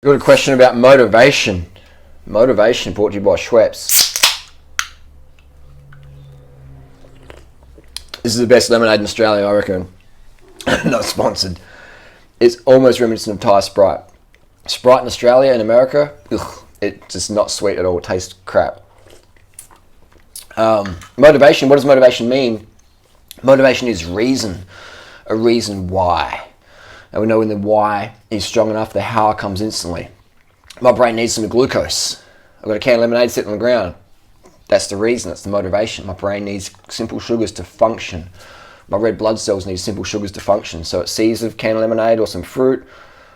Got a question about motivation. Motivation brought to you by Schweppes. This is the best lemonade in Australia, I reckon. Not sponsored. It's almost reminiscent of Thai Sprite. Sprite in Australia and America, it's just not sweet at all. It tastes crap. Motivation, what does motivation mean? Motivation is reason. A reason why. And we know when the why is strong enough, the how comes instantly. My brain needs some glucose. I've got a can of lemonade sitting on the ground. That's the reason, that's the motivation. My brain needs simple sugars to function. My red blood cells need simple sugars to function. So it sees a can of lemonade or some fruit.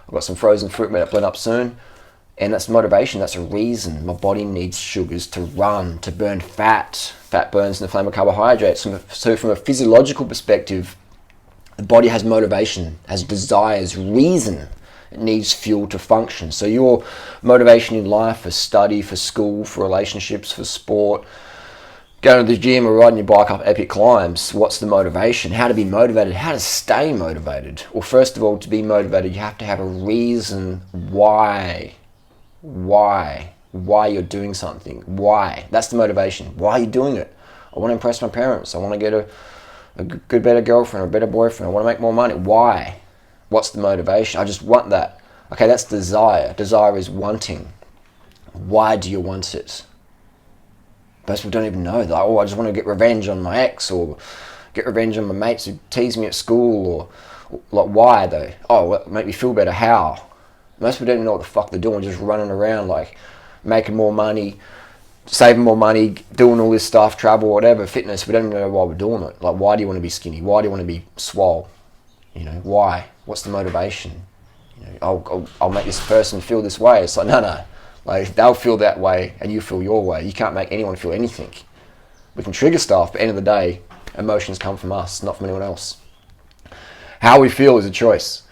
I've got some frozen fruit, made it blend up soon. And that's motivation, that's a reason. My body needs sugars to run, to burn fat. Fat burns in the flame of carbohydrates. So from a physiological perspective, the body has motivation, has desires, reason. It needs fuel to function. So your motivation in life, for study, for school, for relationships, for sport, going to the gym or riding your bike up epic climbs, what's the motivation? How to be motivated? How to stay motivated? Well, first of all, to be motivated, you have to have a reason why. Why you're doing something. Why? That's the motivation. Why are you doing it? I want to impress my parents. I want to get a good, better girlfriend or a better boyfriend. I want to make more money. Why? What's the motivation? I just want that. Okay, that's desire. Desire is wanting. Why do you want it? Most people don't even know. They're like, oh, I just want to get revenge on my ex, or get revenge on my mates who tease me at school, or like, why though? Oh, well, make me feel better. How? Most people don't even know what the fuck they're doing. Just running around like making more money, saving more money, doing all this stuff, travel, whatever, fitness. We don't even know why we're doing it. Like, why do you want to be skinny? Why do you want to be swole? You know, why? What's the motivation? You know, I'll make this person feel this way. It's like, no. Like, they'll feel that way and you feel your way. You can't make anyone feel anything. We can trigger stuff, but at the end of the day, emotions come from us, not from anyone else. How we feel is a choice.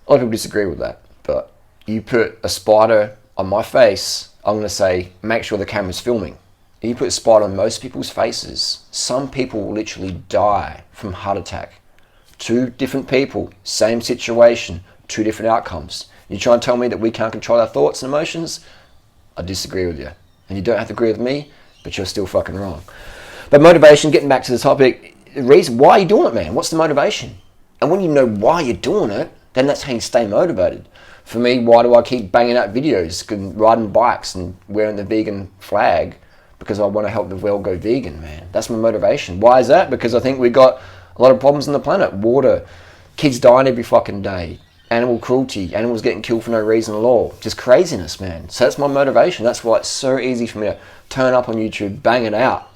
A lot of people disagree with that, but you put a spider on my face, I'm going to say, make sure the camera's filming. If you put a spider on most people's faces, some people will literally die from heart attack. 2 different people, same situation, 2 different outcomes. You try and tell me that we can't control our thoughts and emotions? I disagree with you. And you don't have to agree with me, but you're still fucking wrong. But motivation, getting back to the topic, the reason why are you doing it, man? What's the motivation? And when you know why you're doing it, then that's how you stay motivated. For me, why do I keep banging out videos, riding bikes and wearing the vegan flag? Because I want to help the world go vegan, man. That's my motivation. Why is that? Because I think we got a lot of problems on the planet. Water, kids dying every fucking day, animal cruelty, animals getting killed for no reason at all. Just craziness, man. So that's my motivation. That's why it's so easy for me to turn up on YouTube, bang it out.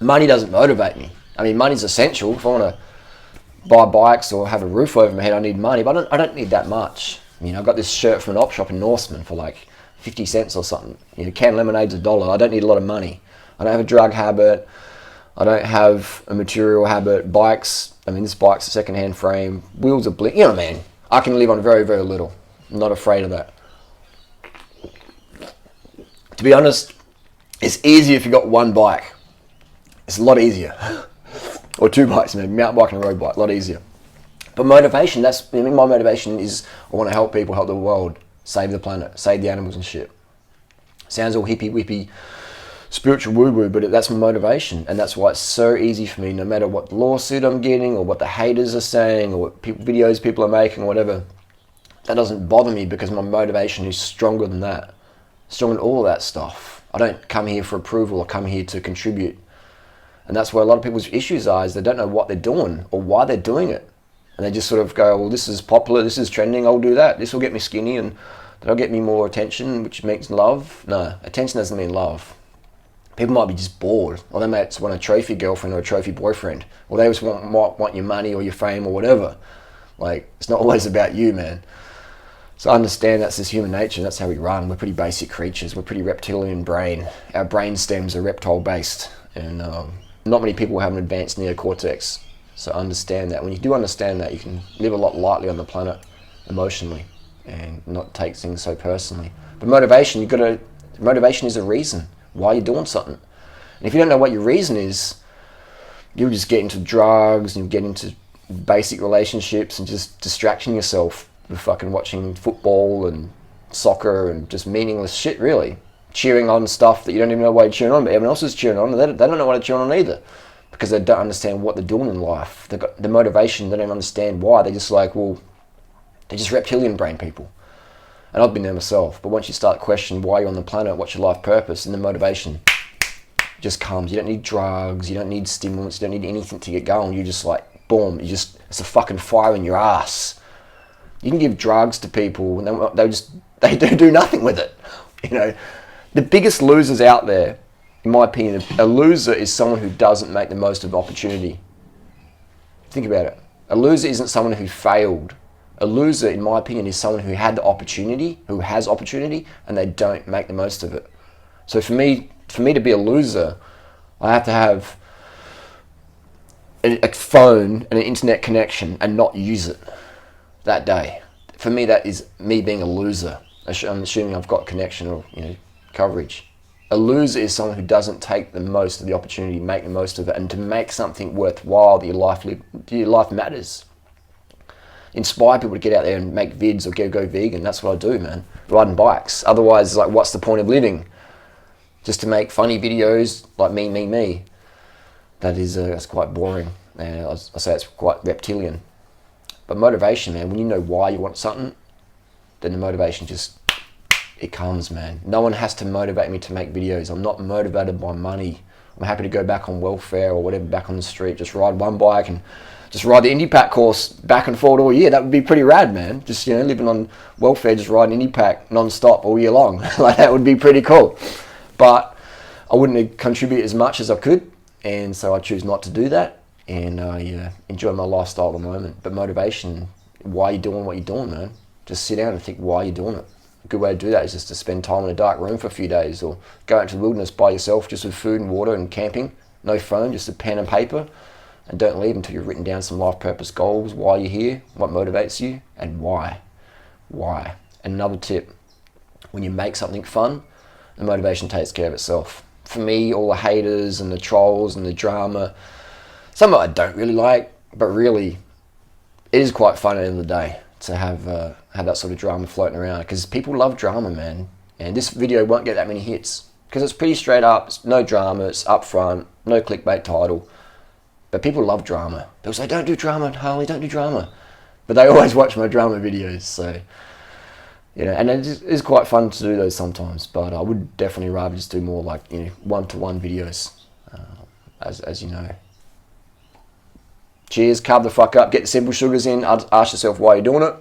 Money doesn't motivate me. I mean, money's essential. If I want to buy bikes or have a roof over my head, I need money, but I don't need that much. You know, I got this shirt from an op shop in Norseman for like 50 cents or something. You know, can lemonade's $1. I don't need a lot of money. I don't have a drug habit. I don't have a material habit. Bikes, I mean, this bike's a second-hand frame. Wheels are blink. You know, man, I can live on very, very little. I'm not afraid of that. To be honest, it's easier if you've got one bike. It's a lot easier. Or 2 bikes, maybe mountain bike and a road bike, a lot easier. But motivation, my motivation is I want to help people, help the world, save the planet, save the animals and shit. Sounds all hippie-whippy, spiritual woo-woo, but that's my motivation. And that's why it's so easy for me, no matter what lawsuit I'm getting or what the haters are saying or what videos people are making or whatever, that doesn't bother me because my motivation is stronger than that. Stronger than all of that stuff. I don't come here for approval, I come here to contribute. And that's where a lot of people's issues are, is they don't know what they're doing or why they're doing it. And they just sort of go, well, this is popular, this is trending, I'll do that. This will get me skinny and that'll get me more attention, which makes love. No, attention doesn't mean love. People might be just bored, or they might just want a trophy girlfriend or a trophy boyfriend, or they just want your money or your fame or whatever. Like, it's not always about you, man. So I understand that's just human nature, that's how we run. We're pretty basic creatures, we're pretty reptilian brain. Our brain stems are reptile based, and not many people have an advanced neocortex. So understand that. When you do understand that, you can live a lot lightly on the planet emotionally and not take things so personally. But motivation, motivation is a reason why you're doing something. And if you don't know what your reason is, you'll just get into drugs and get into basic relationships and just distraction yourself with fucking watching football and soccer and just meaningless shit, really. Cheering on stuff that you don't even know why you're cheering on, but everyone else is cheering on, and they don't know why they're cheering on either, because they don't understand what they're doing in life. They've got the motivation, they don't understand why. They're just like, well, they're just reptilian brain people. And I've been there myself. But once you start questioning why you're on the planet, what's your life purpose, and the motivation just comes. You don't need drugs, you don't need stimulants, you don't need anything to get going. You just like, boom, it's a fucking fire in your ass. You can give drugs to people and they do nothing with it. You know, the biggest losers out there, in my opinion, a loser is someone who doesn't make the most of opportunity. Think about it. A loser isn't someone who failed. A loser, in my opinion, is someone who had the opportunity, who has opportunity, and they don't make the most of it. So for me to be a loser, I have to have a phone and an internet connection and not use it that day. For me, that is me being a loser. I'm assuming I've got connection or coverage. A loser is someone who doesn't take the most of the opportunity, make the most of it, and to make something worthwhile that your life matters. Inspire people to get out there and make vids or go vegan. That's what I do, man. Riding bikes. Otherwise, like, what's the point of living? Just to make funny videos like me. That's quite boring. And I say it's quite reptilian. But motivation, man, when you know why you want something, then the motivation it comes, man. No one has to motivate me to make videos. I'm not motivated by money. I'm happy to go back on welfare or whatever, back on the street, just ride one bike and just ride the Indie Pack course back and forward all year. That would be pretty rad, man. Just, living on welfare, just riding Indie Pack non-stop all year long. Like, that would be pretty cool. But I wouldn't contribute as much as I could, and so I choose not to do that, and I enjoy my lifestyle at the moment. But motivation, why are you doing what you're doing, man? Just sit down and think why you're doing it. A good way to do that is just to spend time in a dark room for a few days, or go out to the wilderness by yourself, just with food and water and camping. No phone, just a pen and paper. And don't leave until you've written down some life purpose goals, why you're here, what motivates you, and why. Why. And another tip, when you make something fun, the motivation takes care of itself. For me, all the haters and the trolls and the drama, some of it I don't really like, but really, it is quite fun at the end of the day to have that sort of drama floating around, because people love drama, man. And this video won't get that many hits, because it's pretty straight up, it's no drama, it's upfront, no clickbait title. But people love drama. People say, don't do drama, Harley, don't do drama. But they always watch my drama videos, so, and it is quite fun to do those sometimes, but I would definitely rather just do more like, one-to-one videos, as you know. Cheers, carb the fuck up, get the simple sugars in, ask yourself why you're doing it.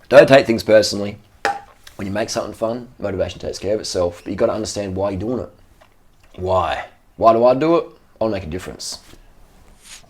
Don't take things personally. When you make something fun, motivation takes care of itself, but you've got to understand why you're doing it. Why? Why do I do it? I'll make a difference.